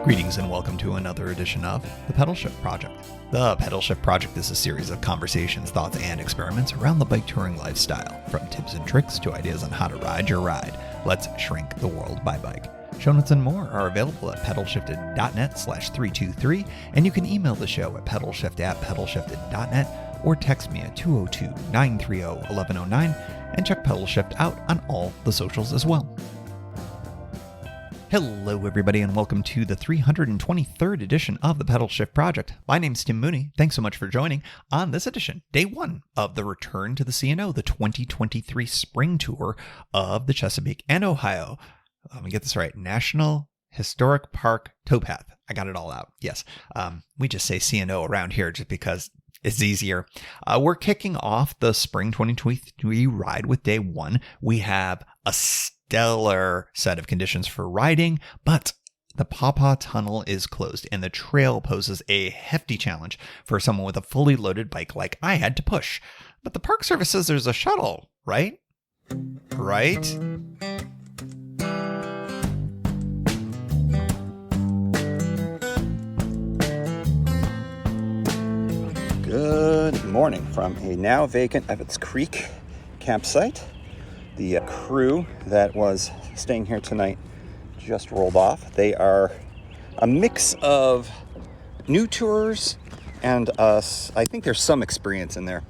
Greetings and welcome to another edition of The Pedal Shift Project. The Pedal Shift Project is a series of conversations, thoughts, and experiments around the bike touring lifestyle. From tips and tricks to ideas on how to ride your ride, let's shrink the world by bike. Show notes and more are available at pedalshifted.net/323, and you can email the show at pedalshift@pedalshifted.net or text me at 202-930-1109 and check Pedal Shift out on all the socials as well. Hello everybody and welcome to the 323rd edition of the Pedal Shift Project. My name's Tim Mooney. Thanks so much for joining on this edition, day one of the return to the C&O, the 2023 spring tour of the Chesapeake and Ohio. Let me get this right. National Historic Park Towpath. I got it all out. Yes. We just say C&O around here just because it's easier. We're kicking off the spring 2023 ride with day one. We have a stellar set of conditions for riding, but the Paw Paw tunnel is closed and the trail poses a hefty challenge for someone with a fully loaded bike like I had to push. But the park service says there's a shuttle, right? Right? Good morning from a now vacant Evans Creek campsite. The crew that was staying here tonight just rolled off. They are a mix of new tours and us. I think there's some experience in there.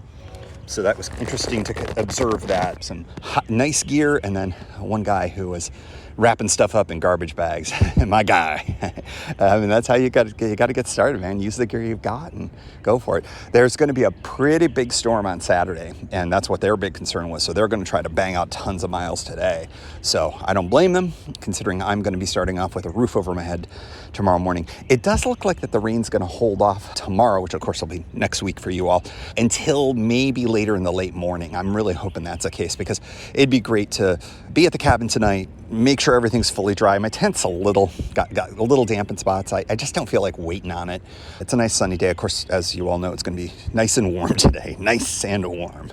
So that was interesting to observe that. Some nice gear and then one guy who was wrapping stuff up in garbage bags. My guy. I mean, that's how you got to get started, man. Use the gear you've got and go for it. There's going to be a pretty big storm on Saturday, and that's what their big concern was. So they're going to try to bang out tons of miles today. So I don't blame them, considering I'm going to be starting off with a roof over my head tomorrow morning. It does look like that the rain's going to hold off tomorrow, which of course will be next week for you all, until maybe later in the late morning. I'm really hoping that's the case because it'd be great to be at the cabin tonight, make sure everything's fully dry. My tent's got a little damp in spots. I just don't feel like waiting on it. It's a nice sunny day. Of course, as you all know, it's going to be nice and warm today. Nice and warm.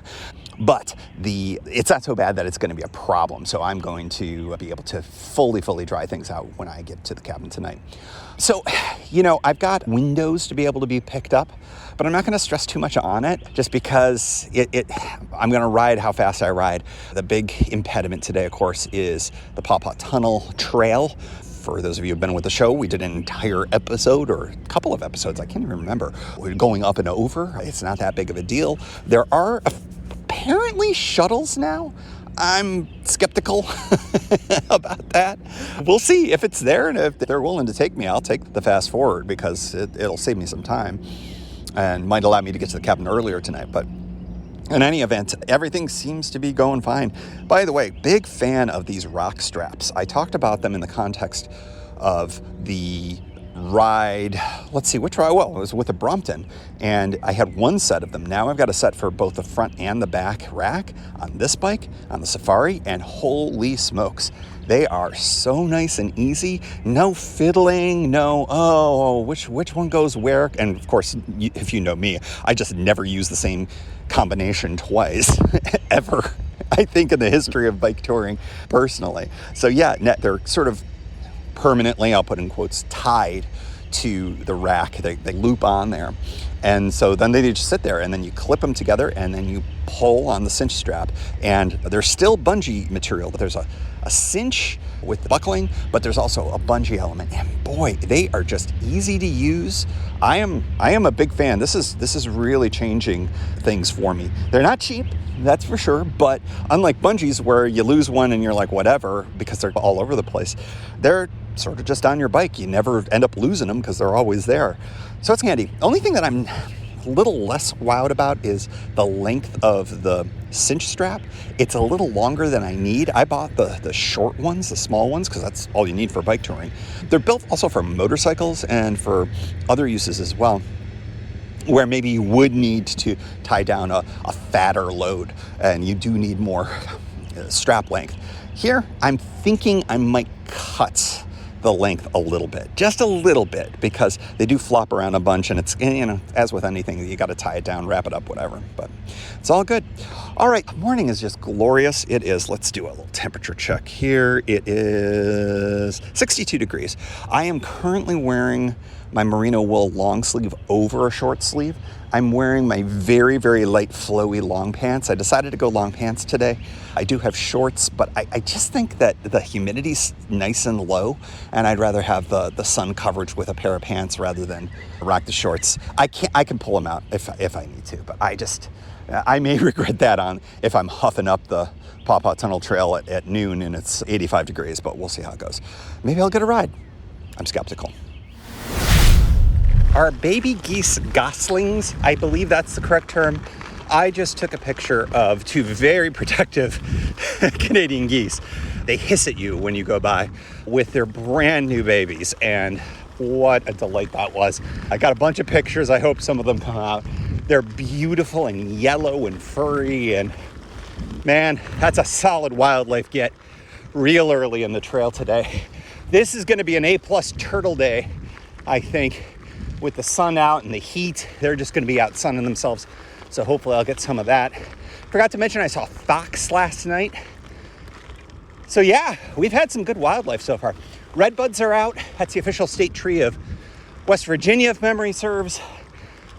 But it's not so bad that it's going to be a problem. So I'm going to be able to fully dry things out when I get to the cabin tonight. So, I've got windows to be able to be picked up, but I'm not going to stress too much on it just because I'm going to ride how fast I ride. The big impediment today, of course, is the Paw Paw Tunnel Trail. For those of you who've been with the show, we did an entire episode or a couple of episodes. I can't even remember. We're going up and over. It's not that big of a deal. There are apparently shuttles now. I'm skeptical about that. We'll see if it's there, and if they're willing to take me, I'll take the fast forward because it'll save me some time and might allow me to get to the cabin earlier tonight. But in any event, everything seems to be going fine. By the way, big fan of these rock straps. I talked about them in the context of the ride. Let's see, which ride? Well, it was with a Brompton, and I had one set of them. Now I've got a set for both the front and the back rack on this bike, on the Safari, and holy smokes, they are so nice and easy. No fiddling, which one goes where? And of course, if you know me, I just never use the same combination twice, ever, I think, in the history of bike touring, personally. So yeah, they're sort of permanently, I'll put in quotes, tied to the rack. They loop on there. And so then they just sit there and then you clip them together and then you pull on the cinch strap. And there's still bungee material, but there's a cinch with the buckling, but there's also a bungee element. And boy, they are just easy to use. I am a big fan. This is really changing things for me. They're not cheap, that's for sure, but unlike bungees where you lose one and you're like, whatever, because they're all over the place, they're sort of just on your bike. You never end up losing them because they're always there. So it's handy. Only thing that I'm a little less wowed about is the length of the cinch strap. It's a little longer than I need. I bought the short ones, the small ones, because that's all you need for bike touring. They're built also for motorcycles and for other uses as well, where maybe you would need to tie down a fatter load and you do need more strap length. Here, I'm thinking I might cut the length a little bit, just a little bit, because they do flop around a bunch, and it's, as with anything, you got to tie it down, wrap it up, whatever, but it's all good. All right, morning is just glorious. It is, let's do a little temperature check here. It is 62 degrees. I am currently wearing my merino wool long sleeve over a short sleeve. I'm wearing my very, very light flowy long pants. I decided to go long pants today. I do have shorts, but I just think that the humidity's nice and low, and I'd rather have the sun coverage with a pair of pants rather than rock the shorts. I can pull them out if I need to, but I may regret that if I'm huffing up the Paw Paw Tunnel Trail at noon and it's 85 degrees, but we'll see how it goes. Maybe I'll get a ride. I'm skeptical. Our baby geese goslings, I believe that's the correct term. I just took a picture of two very protective Canadian geese. They hiss at you when you go by with their brand new babies, and what a delight that was. I got a bunch of pictures. I hope some of them come out. They're beautiful and yellow and furry, and man, that's a solid wildlife get real early in the trail today. This is going to be an A+ turtle day, I think. With the sun out and the heat, they're just going to be out sunning themselves. So hopefully I'll get some of that. Forgot to mention I saw fox last night. So yeah, we've had some good wildlife so far. Redbuds are out. That's the official state tree of West Virginia, if memory serves.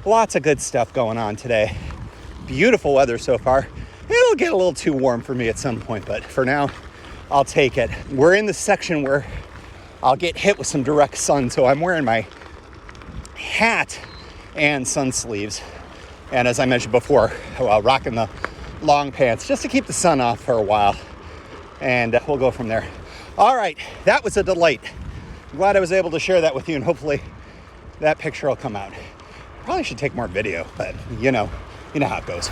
Lots of good stuff going on today. Beautiful weather so far. It'll get a little too warm for me at some point, but for now, I'll take it. We're in the section where I'll get hit with some direct sun, so I'm wearing my hat and sun sleeves, and as I mentioned before, rocking the long pants just to keep the sun off for a while, and we'll go from there. All right, that was a delight. I'm glad I was able to share that with you, and hopefully that picture will come out. Probably should take more video, but you know how it goes.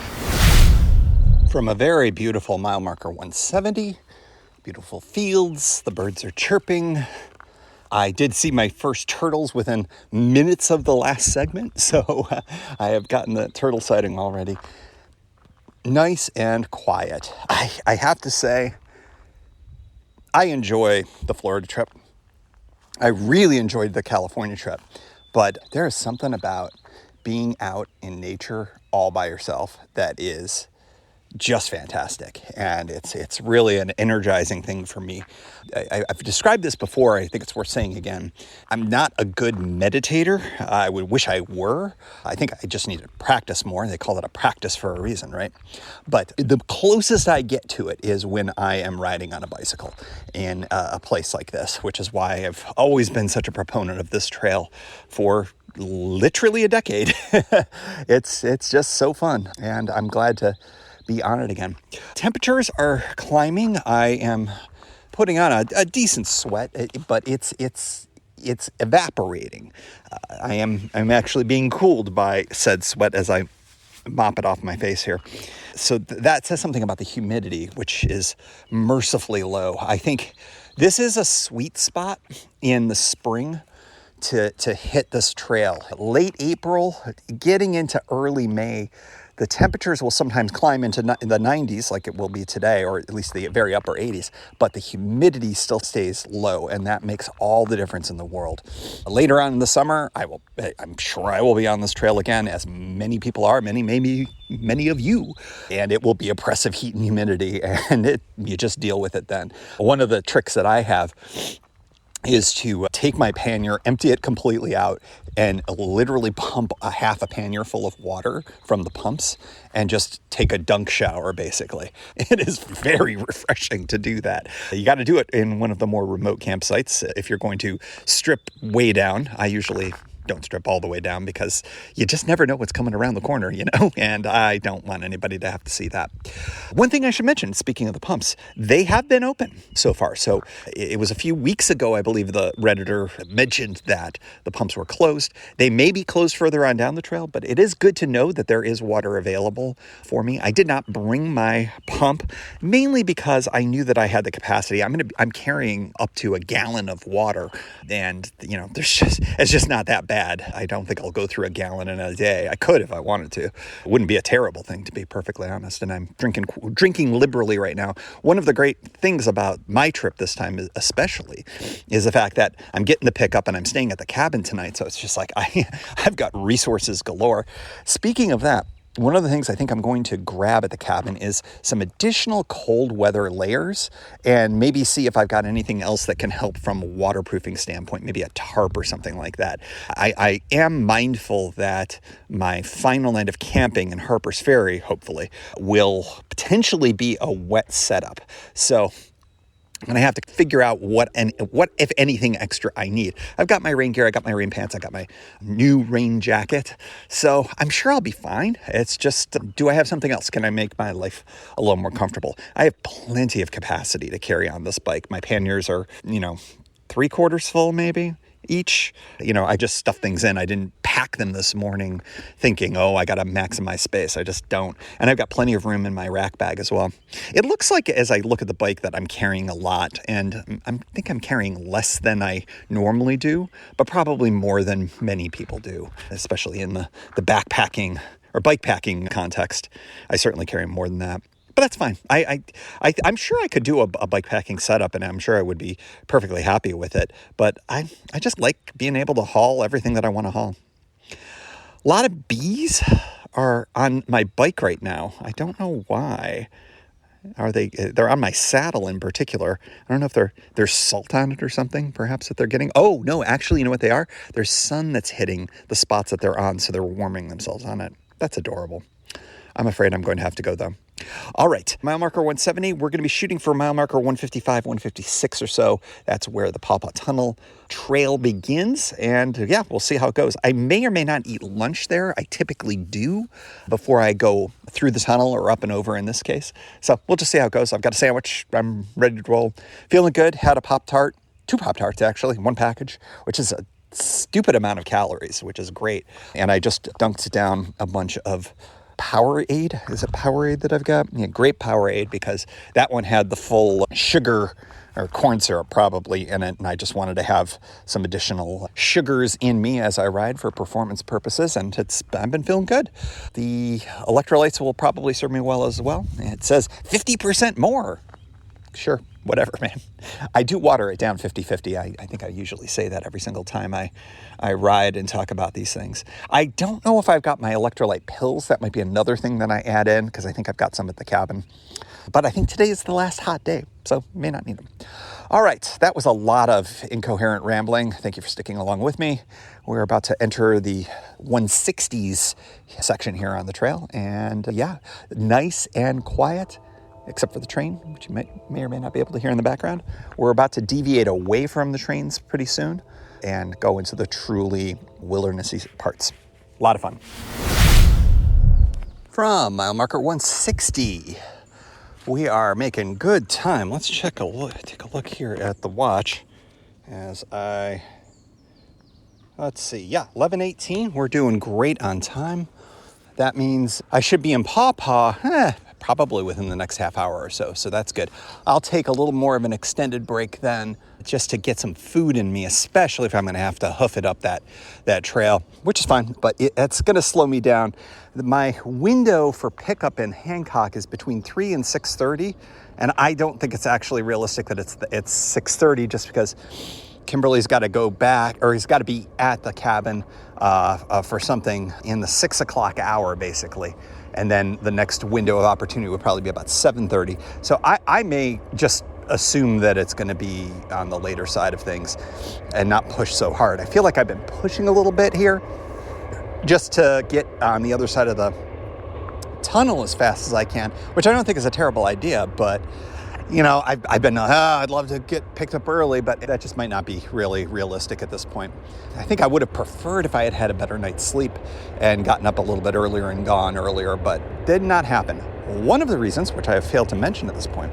From a very beautiful mile marker 170, beautiful fields, the birds are chirping. I did see my first turtles within minutes of the last segment, so I have gotten the turtle sighting already. Nice and quiet. I have to say, I enjoy the Florida trip. I really enjoyed the California trip, but there is something about being out in nature all by yourself that is just fantastic, and it's really an energizing thing for me. I've described this before. I think it's worth saying again. I'm not a good meditator. I would wish I were. I think I just need to practice more. They call it a practice for a reason, right? But the closest I get to it is when I am riding on a bicycle in a place like this, which is why I've always been such a proponent of this trail for literally a decade. It's just so fun, and I'm glad to be on it again. Temperatures are climbing. I am putting on a decent sweat, but it's evaporating. I'm actually being cooled by said sweat as I mop it off my face here. So that says something about the humidity, which is mercifully low. I think this is a sweet spot in the spring to hit this trail. Late April, getting into early May, the temperatures will sometimes climb into the 90s like it will be today, or at least the very upper 80s, but the humidity still stays low, and that makes all the difference in the world. Later on in the summer, I'm sure I will be on this trail again, as many people are, maybe many of you, and it will be oppressive heat and humidity, and you just deal with it then. One of the tricks that I have is to take my pannier, empty it completely out, and literally pump a half a pannier full of water from the pumps and just take a dunk shower, basically. It is very refreshing to do that. You got to do it in one of the more remote campsites if you're going to strip way down. I usually don't strip all the way down because you just never know what's coming around the corner, and I don't want anybody to have to see that. One thing I should mention, speaking of the pumps, they have been open so far. So it was a few weeks ago, I believe the Redditor mentioned that the pumps were closed. They may be closed further on down the trail, but it is good to know that there is water available for me. I did not bring my pump, mainly because I knew that I had the capacity. I'm carrying up to a gallon of water, and it's just not that bad. bad. I don't think I'll go through a gallon in a day. I could if I wanted to. It wouldn't be a terrible thing, to be perfectly honest. And I'm drinking liberally right now. One of the great things about my trip this time, especially, is the fact that I'm getting the pickup and I'm staying at the cabin tonight. So it's just like I've got resources galore. Speaking of that, one of the things I think I'm going to grab at the cabin is some additional cold weather layers and maybe see if I've got anything else that can help from a waterproofing standpoint, maybe a tarp or something like that. I am mindful that my final night of camping in Harper's Ferry, hopefully, will potentially be a wet setup. So and I have to figure out what, if anything, extra I need. I've got my rain gear, I got my rain pants, I got my new rain jacket. So I'm sure I'll be fine. It's just, do I have something else? Can I make my life a little more comfortable? I have plenty of capacity to carry on this bike. My panniers are, 3/4 full maybe each. I just stuffed things in. I didn't pack them this morning thinking, I got to maximize space. I just don't. And I've got plenty of room in my rack bag as well. It looks like as I look at the bike that I'm carrying a lot, and I think I'm carrying less than I normally do, but probably more than many people do, especially in the backpacking or bike packing context. I certainly carry more than that. But that's fine. I'm sure I could do a bike packing setup, and I'm sure I would be perfectly happy with it. But I just like being able to haul everything that I want to haul. A lot of bees are on my bike right now. I don't know why. They're on my saddle in particular. I don't know if there's salt on it or something, perhaps, that they're getting. Oh, no, actually, you know what they are? There's sun that's hitting the spots that they're on, so they're warming themselves on it. That's adorable. I'm afraid I'm going to have to go, though. All right, mile marker 170. We're going to be shooting for mile marker 155, 156 or so. That's where the Paw Paw Tunnel trail begins. And we'll see how it goes. I may or may not eat lunch there. I typically do before I go through the tunnel or up and over in this case. So we'll just see how it goes. I've got a sandwich. I'm ready to roll. Feeling good. Had a Pop-Tart. 2 Pop-Tarts, actually. 1 package, which is a stupid amount of calories, which is great. And I just dunked down a bunch of Powerade. Is it Powerade that I've got? Yeah, great Powerade, because that one had the full sugar or corn syrup probably in it, and I just wanted to have some additional sugars in me as I ride for performance purposes, and I've been feeling good. The electrolytes will probably serve me well as well. It says 50% more. Sure, whatever, man. I do water it down 50-50. I think I usually say that every single time I ride and talk about these things. I don't know if I've got my electrolyte pills. That might be another thing that I add in, because I think I've got some at the cabin. But I think today is the last hot day, so may not need them. All right, that was a lot of incoherent rambling. Thank you for sticking along with me. We're about to enter the 160s section here on the trail. And nice and quiet, except for the train, which you may or may not be able to hear in the background. We're about to deviate away from the trains pretty soon and go into the truly wildernessy parts. A lot of fun. From mile marker 160, we are making good time. Let's take a look here at the watch as let's see, 11:18. We're doing great on time. That means I should be in Paw Paw, probably within the next half hour or so. So that's good. I'll take a little more of an extended break then, just to get some food in me, especially if I'm going to have to hoof it up that trail, which is fine, but it's going to slow me down. My window for pickup in Hancock is between 3 and 6:30, and I don't think it's actually realistic that it's 6:30, just because Kimberly's got to go back, or he's got to be at the cabin for something in the 6 o'clock hour, basically. And then the next window of opportunity would probably be about 7:30. So I may just assume that it's going to be on the later side of things and not push so hard. I feel like I've been pushing a little bit here just to get on the other side of the tunnel as fast as I can, which I don't think is a terrible idea, but I've been, I'd love to get picked up early, but that just might not be really realistic at this point. I think I would have preferred if I had had a better night's sleep and gotten up a little bit earlier and gone earlier, but did not happen. One of the reasons, which I have failed to mention at this point,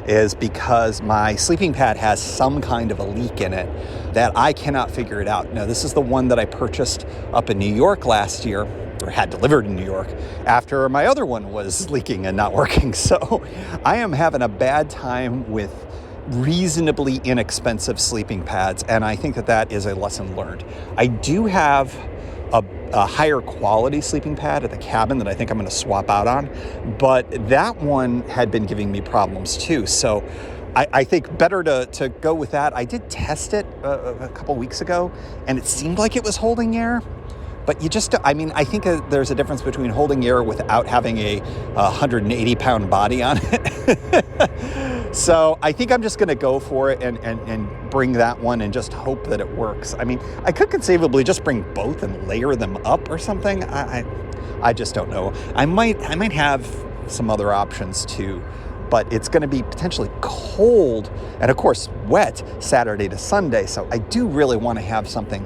is because my sleeping pad has some kind of a leak in it that I cannot figure it out. Now, this is the one that I purchased up in New York last year, or had delivered in New York, after my other one was leaking and not working. So I am having a bad time with reasonably inexpensive sleeping pads, and I think that is a lesson learned. I do have a higher quality sleeping pad at the cabin that I think I'm going to swap out on, but that one had been giving me problems too. So I think better to go with that. I did test it a couple weeks ago, and it seemed like it was holding air. But I think there's a difference between holding air without having a 180-pound body on it. So I think I'm just going to go for it and bring that one and just hope that it works. I mean, I could conceivably just bring both and layer them up or something. I just don't know. I might have some other options too, but it's going to be potentially cold and, of course, wet Saturday to Sunday. So I do really want to have something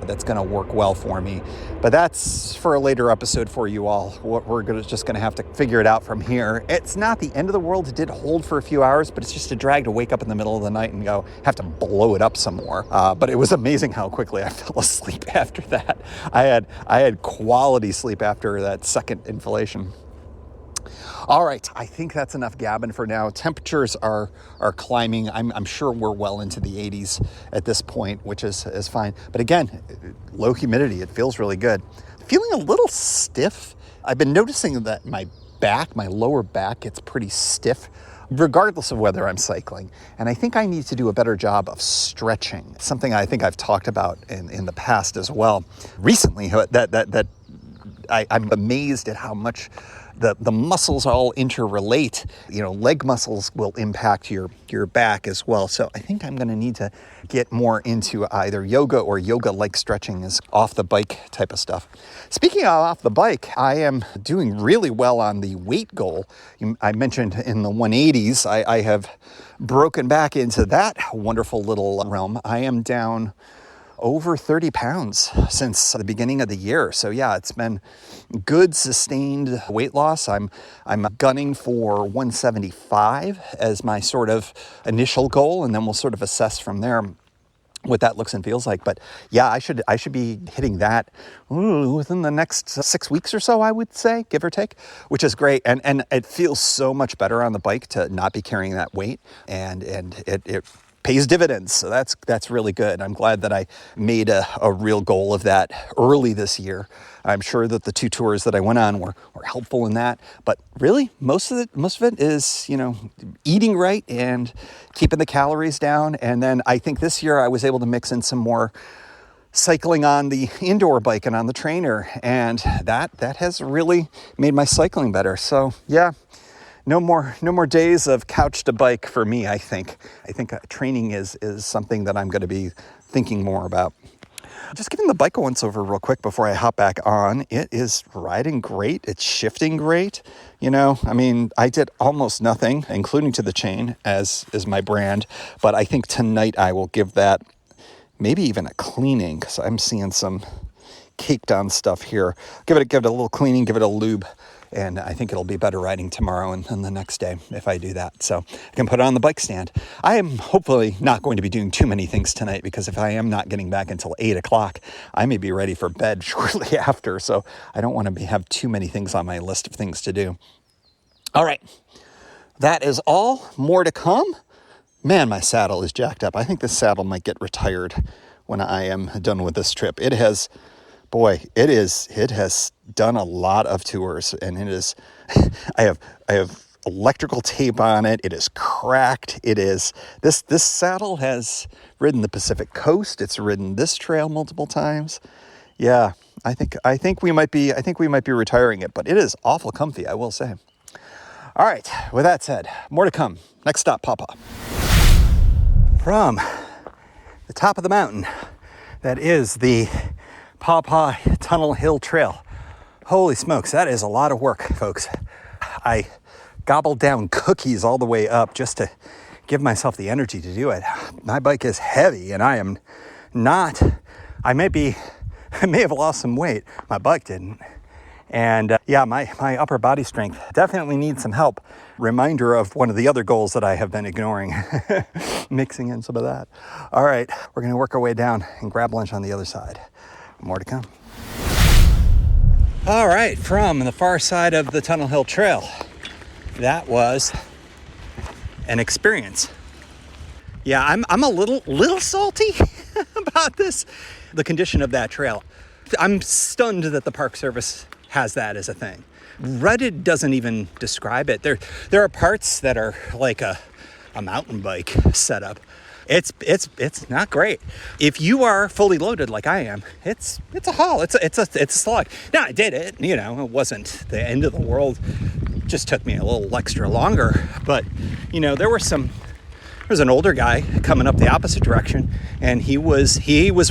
that's going to work well for me. But that's for a later episode for you all. We're just going to have to figure it out from here. It's not the end of the world. It did hold for a few hours, but it's just a drag to wake up in the middle of the night and have to blow it up some more. But it was amazing how quickly I fell asleep after that. I had quality sleep after that second inflation. All right, I think that's enough gabbing for now. Temperatures are climbing. I'm sure we're well into the 80s at this point, which is fine. But again, low humidity, it feels really good. Feeling a little stiff. I've been noticing that my lower back gets pretty stiff, regardless of whether I'm cycling. And I think I need to do a better job of stretching. It's something I think I've talked about in the past as well. Recently, that I'm amazed at how much the muscles all interrelate. Leg muscles will impact your back as well. So I think I'm going to need to get more into either yoga or yoga-like stretching is off the bike type of stuff. Speaking of off the bike, I am doing really well on the weight goal. I mentioned in the 180s, I have broken back into that wonderful little realm. I am down over 30 pounds since the beginning of the year. So yeah, it's been good sustained weight loss. I'm gunning for 175 as my sort of initial goal, and then we'll sort of assess from there what that looks and feels like. But yeah, I should be hitting that within the next 6 weeks or so, I would say, give or take, which is great. And it feels so much better on the bike to not be carrying that weight, and it pays dividends. So that's really good. I'm glad that I made a real goal of that early this year. I'm sure that the 2 tours that I went on were helpful in that. But really, most of it is, eating right and keeping the calories down. And then I think this year I was able to mix in some more cycling on the indoor bike and on the trainer. And that has really made my cycling better. So yeah. No more days of couch to bike for me, I think. I think training is something that I'm going to be thinking more about. Just giving the bike a once over real quick before I hop back on. It is riding great. It's shifting great. I did almost nothing, including to the chain, as is my brand. But I think tonight I will give that maybe even a cleaning, because I'm seeing some caked on stuff here. Give it a little cleaning, give it a lube. And I think it'll be better riding tomorrow and the next day if I do that. So I can put it on the bike stand. I am hopefully not going to be doing too many things tonight, because if I am not getting back until 8 o'clock, I may be ready for bed shortly after. So I don't want to have too many things on my list of things to do. All right. That is all. More to come. Man, my saddle is jacked up. I think this saddle might get retired when I am done with this trip. It has done a lot of tours, and it is, I have electrical tape on it. It is cracked. It is, this saddle has ridden the Pacific coast. It's ridden this trail multiple times. Yeah, I think we might be retiring it, but it is awful comfy, I will say. All right, with that said, more to come. Next stop, Paw Paw. From the top of the mountain, that is the Paw Paw Tunnel Hill Trail. Holy smokes, that is a lot of work, folks. I gobbled down cookies all the way up just to give myself the energy to do it. My bike is heavy, and I am not, I may have lost some weight. My bike didn't. And my upper body strength definitely needs some help. Reminder of one of the other goals that I have been ignoring, mixing in some of that. All right, we're gonna work our way down and grab lunch on the other side. More to come. All right, from the far side of the Tunnel Hill Trail, that was an experience. Yeah, I'm a little salty about this, the condition of that trail. I'm stunned that the Park Service has that as a thing. Reddit doesn't even describe it. There are parts that are like a mountain bike setup. It's not great. If you are fully loaded like I am, it's a haul. It's a slog. Now I did it. You know, it wasn't the end of the world. It just took me a little extra longer. But you know, there was an older guy coming up the opposite direction, and he was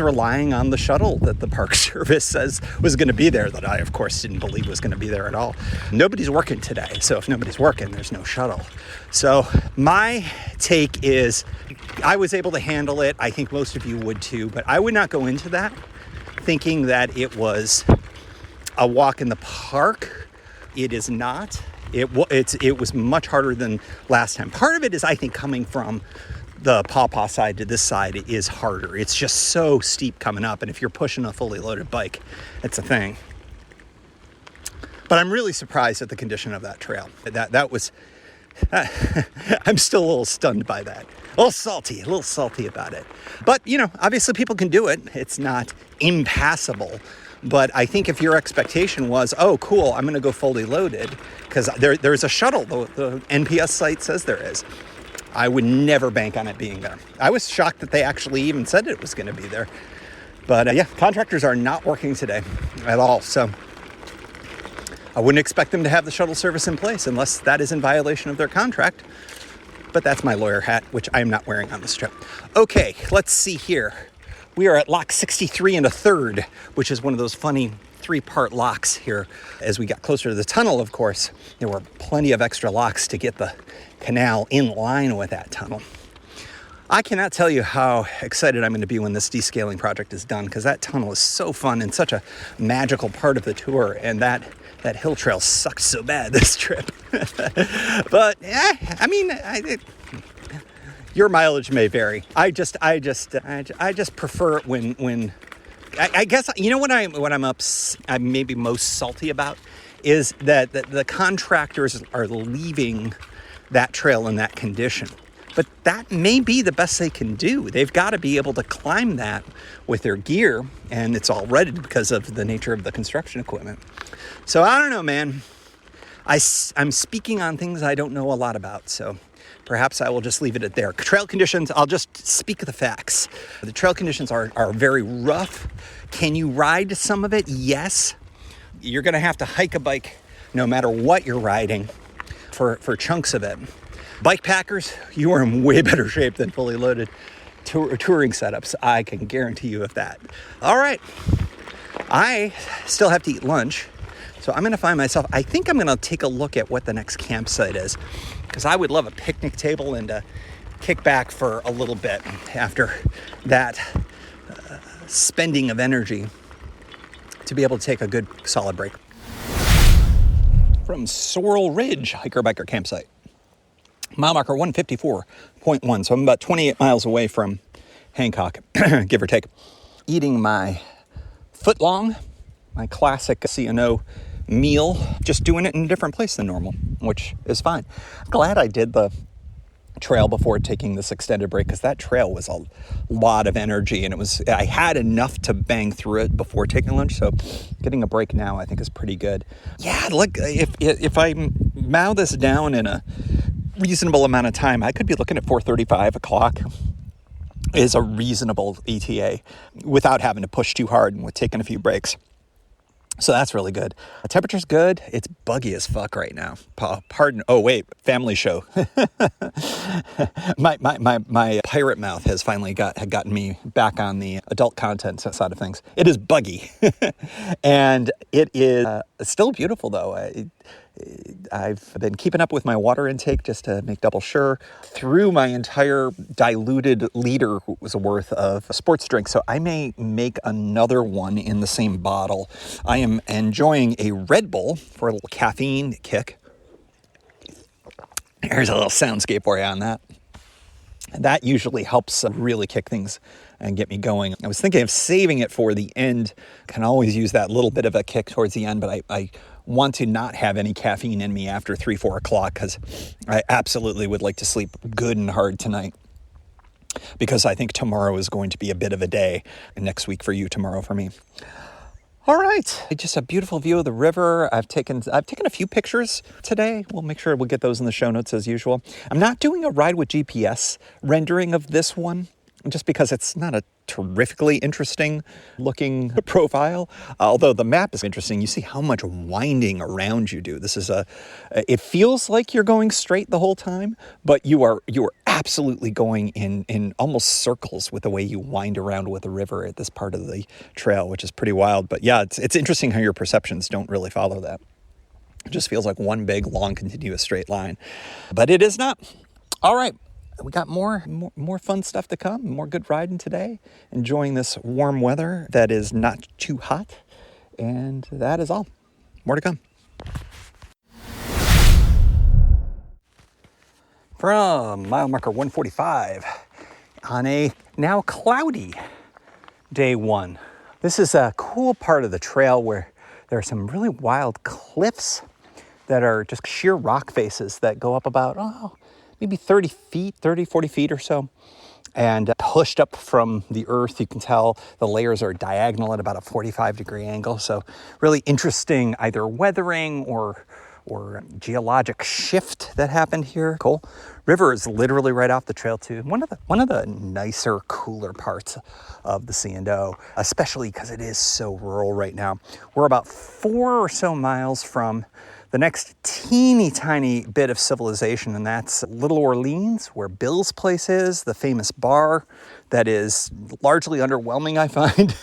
relying on the shuttle that the Park Service says was going to be there, that I, of course, didn't believe was going to be there at all. Nobody's working today, so if nobody's working, there's no shuttle. So my take is I was able to handle it. I think most of you would too, but I would not go into that thinking that it was a walk in the park. It is not. It was much harder than last time. Part of it is, I think, coming from the Paw Paw side to this side is harder. It's just so steep coming up, and if you're pushing a fully loaded bike, it's a thing. But I'm really surprised at the condition of that trail. That was, I'm still a little stunned by that. A little salty about it. But, you know, obviously people can do it. It's not impassable. But I think if your expectation was, oh, cool, I'm going to go fully loaded, because there's a shuttle, the NPS site says there is, I would never bank on it being there. I was shocked that they actually even said it was going to be there. But yeah, contractors are not working today at all. So I wouldn't expect them to have the shuttle service in place unless that is in violation of their contract. But that's my lawyer hat, which I am not wearing on this trip. Okay, let's see here. We are at lock 63 1/3, which is one of those funny 3-part locks here. As we got closer to the tunnel, of course, there were plenty of extra locks to get the canal in line with that tunnel. I cannot tell you how excited I'm going to be when this descaling project is done, because that tunnel is so fun and such a magical part of the tour, and that hill trail sucked so bad this trip. But I mean, your mileage may vary. I just prefer it when I guess, you know what I'm maybe most salty about is that the contractors are leaving that trail in that condition. But that may be the best they can do. They've got to be able to climb that with their gear, and it's all ready because of the nature of the construction equipment. So I don't know, man. I'm speaking on things I don't know a lot about, so perhaps I will just leave it at there. Trail conditions, I'll just speak the facts. The trail conditions are very rough. Can you ride some of it? Yes. You're going to have to hike a bike no matter what you're riding for chunks of it. Bike packers, you are in way better shape than fully loaded touring setups. I can guarantee you of that. All right. I still have to eat lunch. So I'm going to find myself, I think I'm going to take a look at what the next campsite is, because I would love a picnic table and to kick back for a little bit after that spending of energy to be able to take a good solid break. From Sorrel Ridge Hiker Biker Campsite. Mile marker 154.1, so I'm about 28 miles away from Hancock, give or take. Eating my footlong, my classic C&O meal, just doing it in a different place than normal, which is fine. I'm glad I did the trail before taking this extended break, because that trail was a lot of energy, and I had enough to bang through it before taking lunch, so getting a break now I think is pretty good. Yeah, look, if I mow this down in a reasonable amount of time, I could be looking at 4:35 o'clock is a reasonable ETA without having to push too hard and with taking a few breaks. So that's really good. The temperature's good. It's buggy as fuck right now. Pardon. Oh wait, family show. my pirate mouth has finally gotten me back on the adult content side of things. It is buggy, and it is still beautiful though. I've been keeping up with my water intake just to make double sure. Through my entire diluted liter was worth of sports drink, so I may make another one in the same bottle. I am enjoying a Red Bull for a little caffeine kick. Here's a little soundscape for you on that. That usually helps really kick things and get me going. I was thinking of saving it for the end. Can always use that little bit of a kick towards the end, but I want to not have any caffeine in me after 3-4 o'clock, because I absolutely would like to sleep good and hard tonight. because I think tomorrow is going to be a bit of a day. Next week for you, tomorrow for me. All right, just a beautiful view of the river. I've taken a few pictures today. We'll make sure we'll get those in the show notes as usual. I'm not doing a ride with GPS rendering of this one, just because it's not a terrifically interesting looking profile. Although the map is interesting, you see how much winding around you do. This is it feels like you're going straight the whole time, but you are absolutely going in almost circles with the way you wind around with the river at this part of the trail, which is pretty wild. But yeah, it's interesting how your perceptions don't really follow that. It just feels like one big, long, continuous straight line. But it is not. All right. We got more fun stuff to come, more good riding today. Enjoying this warm weather that is not too hot. And that is all. More to come. From mile marker 145 on a now cloudy day one. This is a cool part of the trail where there are some really wild cliffs that are just sheer rock faces that go up about, maybe 40 feet or so, and pushed up from the earth. You can tell the layers are diagonal at about a 45-degree angle. So really interesting either weathering or geologic shift that happened here. Cool. River is literally right off the trail too. One of the nicer, cooler parts of the C&O, especially because it is so rural right now. We're about 4 or so miles from the next teeny tiny bit of civilization, and that's Little Orleans, where Bill's place is, the famous bar that is largely underwhelming, I find.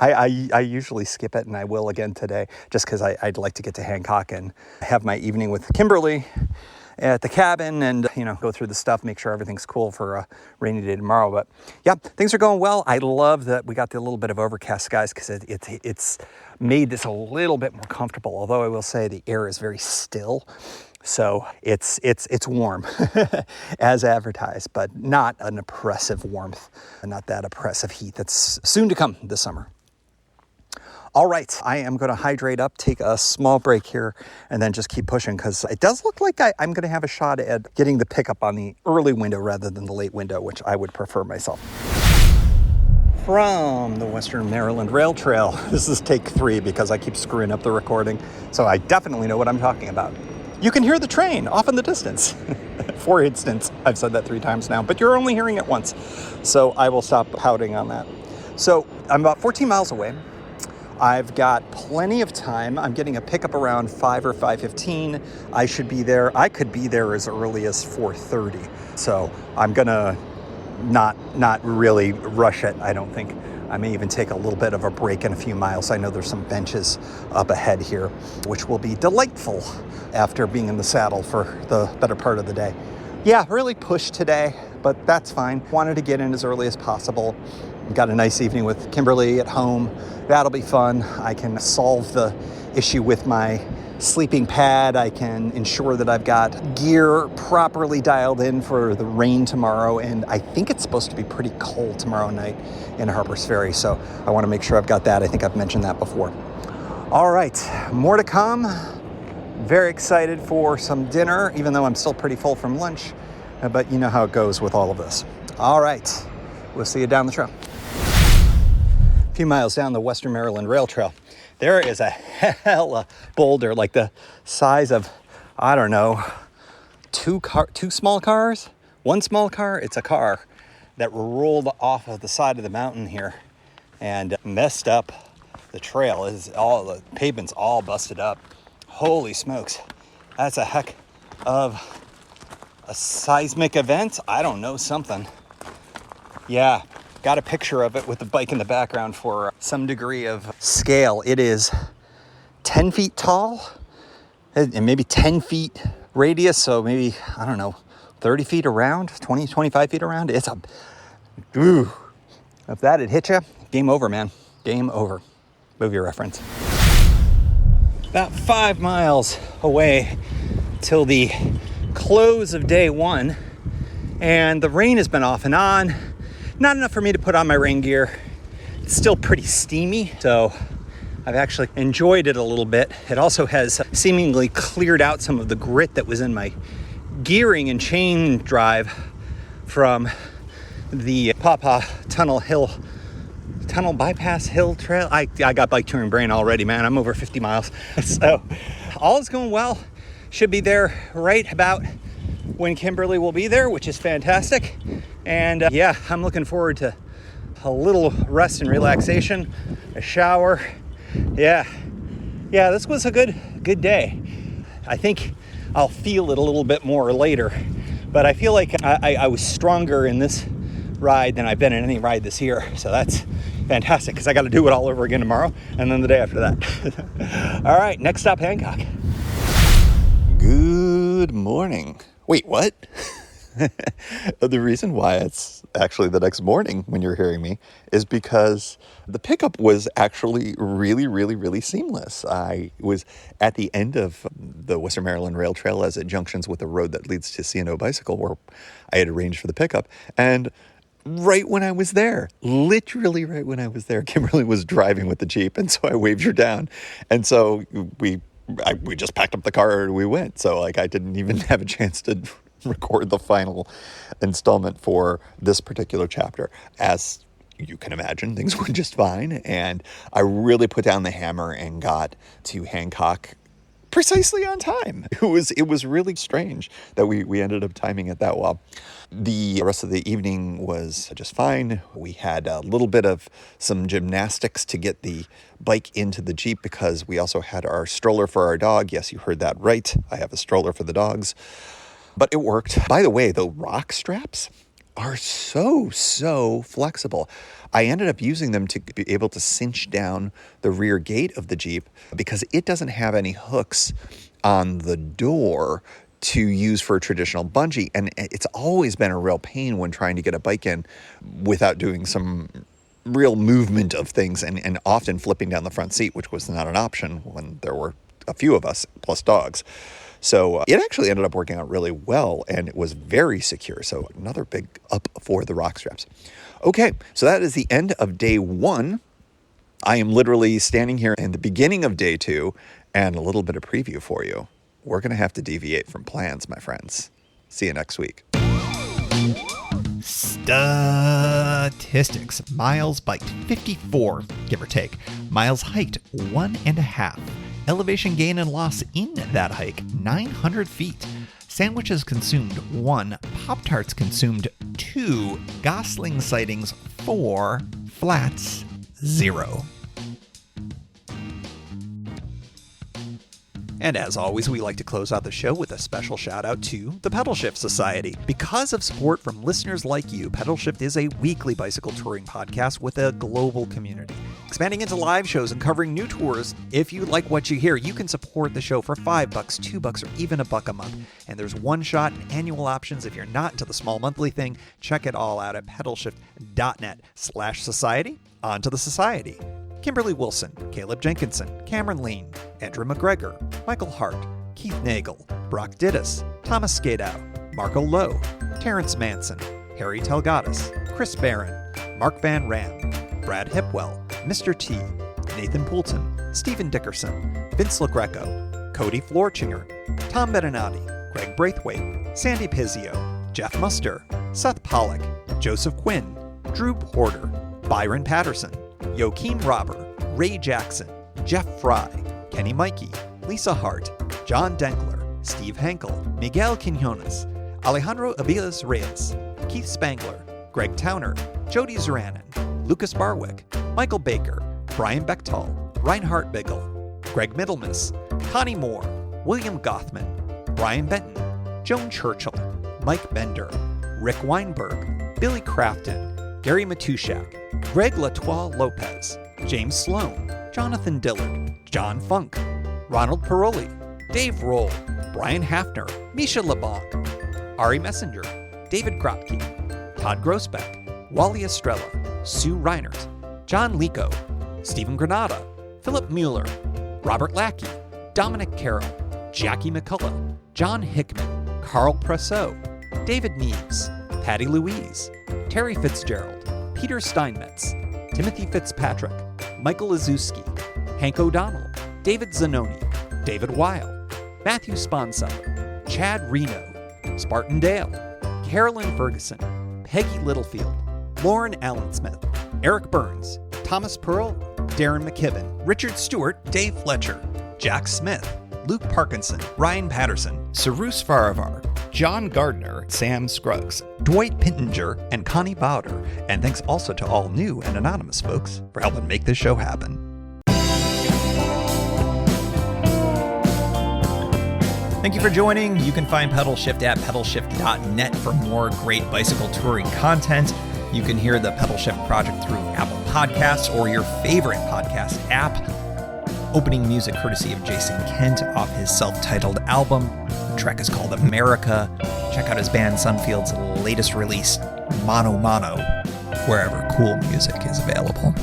I usually skip it, and I will again today, just because I'd like to get to Hancock and have my evening with Kimberly at the cabin and, go through the stuff, make sure everything's cool for a rainy day tomorrow. But yeah, things are going well. I love that we got the little bit of overcast skies because it's made this a little bit more comfortable. Although I will say the air is very still. So it's warm as advertised, but not an oppressive warmth, not that oppressive heat that's soon to come this summer. All right, I am going to hydrate up, take a small break here, and then just keep pushing because it does look like I'm going to have a shot at getting the pickup on the early window rather than the late window, which I would prefer myself. From the Western Maryland Rail Trail, this is take 3 because I keep screwing up the recording, so I definitely know what I'm talking about. You can hear the train off in the distance. For instance, I've said that 3 times now, but you're only hearing it once, so I will stop pouting on that. So I'm about 14 miles away. I've got plenty of time. I'm getting a pickup around 5 or 5:15. I should be there. I could be there as early as 4:30. So I'm gonna not really rush it, I don't think. I may even take a little bit of a break in a few miles. I know there's some benches up ahead here, which will be delightful after being in the saddle for the better part of the day. Yeah, really pushed today, but that's fine. Wanted to get in as early as possible. Got a nice evening with Kimberly at home. That'll be fun. I can solve the issue with my sleeping pad. I can ensure that I've got gear properly dialed in for the rain tomorrow. And I think it's supposed to be pretty cold tomorrow night in Harper's Ferry. So I want to make sure I've got that. I think I've mentioned that before. All right, more to come. Very excited for some dinner, even though I'm still pretty full from lunch. But you know how it goes with all of this. All right, we'll see you down the trail. A few miles down the Western Maryland Rail Trail, there is a hella boulder, like the size of, I don't know, two small cars, one small car. It's a car that rolled off of the side of the mountain here and messed up the trail. The pavement's all busted up. Holy smokes, that's a heck of a seismic event. I don't know, something. Yeah. Got a picture of it with the bike in the background for some degree of scale. It is 10 feet tall and maybe 10 feet radius. So maybe, I don't know, 30 feet around, 20, 25 feet around. If that had hit you, game over, man. Game over. Movie reference. About 5 miles away till the close of day 1. And the rain has been off and on. Not enough for me to put on my rain gear. It's still pretty steamy, so I've actually enjoyed it a little bit. It also has seemingly cleared out some of the grit that was in my gearing and chain drive from the Paw Paw Tunnel Bypass Hill Trail. I got bike touring brain already, man. I'm over 50 miles. So all is going well. Should be there right about when Kimberly will be there, which is fantastic. And I'm looking forward to a little rest and relaxation, a shower. Yeah, this was a good day. I think I'll feel it a little bit more later, but I feel like I was stronger in this ride than I've been in any ride this year. So that's fantastic, because I got to do it all over again tomorrow and then the day after that. All right, next stop, Hancock. Good morning. Wait, what? The reason why it's actually the next morning when you're hearing me is because the pickup was actually really, really, really seamless. I was at the end of the Western Maryland Rail Trail as it junctions with the road that leads to C&O Bicycle, where I had arranged for the pickup. And right when I was there, literally right when I was there, Kimberly was driving with the Jeep, and so I waved her down. And so we just packed up the car and we went. So I didn't even have a chance to record the final installment for this particular chapter. As you can imagine, things were just fine, and I really put down the hammer and got to Hancock precisely on time. It was really strange that we ended up timing it that well. The rest of the evening was just fine. We had a little bit of some gymnastics to get the bike into the Jeep, because we also had our stroller for our dog. Yes, you heard that right. I have a stroller for the dogs. But it worked. By the way, the rock straps are so flexible. I ended up using them to be able to cinch down the rear gate of the Jeep, because it doesn't have any hooks on the door to use for a traditional bungee. And it's always been a real pain when trying to get a bike in without doing some real movement of things, and often flipping down the front seat, which was not an option when there were a few of us plus dogs. So it actually ended up working out really well, and it was very secure. So another big up for the rock straps. Okay, so that is the end of day one. I am literally standing here in the beginning of day two, and a little bit of preview for you. We're going to have to deviate from plans, my friends. See you next week. Statistics. Miles biked, 54, give or take. Miles hiked, 1.5. Elevation gain and loss in that hike, 900 feet. Sandwiches consumed, 1. Pop-Tarts consumed, 2. Gosling sightings, 4. Flats, 0. And as always, we like to close out the show with a special shout out to the Pedal Shift Society. Because of support from listeners like you, Pedal Shift is a weekly bicycle touring podcast with a global community. Expanding into live shows and covering new tours. If you like what you hear, you can support the show for $5, $2, or even $1 a month. And there's one-shot and annual options. If you're not into the small monthly thing, check it all out at pedalshift.net/society. On to the society. Kimberly Wilson, Caleb Jenkinson, Cameron Lean, Andrew McGregor, Michael Hart, Keith Nagel, Brock Dittus, Thomas Skadow, Marco Lowe, Terrence Manson, Harry Telgadas, Chris Barron, Mark Van Ram, Brad Hipwell, Mr. T, Nathan Poulton, Stephen Dickerson, Vince LaGreco, Cody Florchinger, Tom Beninati, Greg Braithwaite, Sandy Pizzio, Jeff Muster, Seth Pollock, Joseph Quinn, Drew Porter, Byron Patterson, Joaquin Robber, Ray Jackson, Jeff Fry, Kenny Mikey, Lisa Hart, John Denkler, Steve Henkel, Miguel Quinones, Alejandro Aviles Reyes, Keith Spangler, Greg Towner, Jody Zeranin, Lucas Barwick, Michael Baker, Brian Bechtal, Reinhard Biggle, Greg Middlemas, Connie Moore, William Gothman, Brian Benton, Joan Churchill, Mike Bender, Rick Weinberg, Billy Crafton, Gary Matushak, Greg Latoile Lopez, James Sloan, Jonathan Dillard, John Funk, Ronald Paroli, Dave Roll, Brian Hafner, Misha LeBlanc, Ari Messenger, David Kropke, Todd Grossbeck, Wally Estrella, Sue Reinert, John Lico, Stephen Granada, Philip Mueller, Robert Lackey, Dominic Carroll, Jackie McCullough, John Hickman, Carl Presseau, David Neves, Patty Louise, Terry Fitzgerald, Peter Steinmetz, Timothy Fitzpatrick, Michael Izuski, Hank O'Donnell, David Zanoni, David Weil, Matthew Sponseller, Chad Reno, Spartan Dale, Carolyn Ferguson, Peggy Littlefield, Lauren Allen Smith, Eric Burns, Thomas Pearl, Darren McKibben, Richard Stewart, Dave Fletcher, Jack Smith, Luke Parkinson, Ryan Patterson, Sarus Faravar, John Gardner, Sam Scruggs, Dwight Pintinger, and Connie Bowder. And thanks also to all new and anonymous folks for helping make this show happen. Thank you for joining. You can find Pedal Shift at pedalshift.net for more great bicycle touring content. You can hear the Pedal Shift project through Apple Podcasts or your favorite podcast app. Opening music courtesy of Jason Kent off his self-titled album. The track is called America. Check out his band Sunfield's latest release, Mono Mono, wherever cool music is available.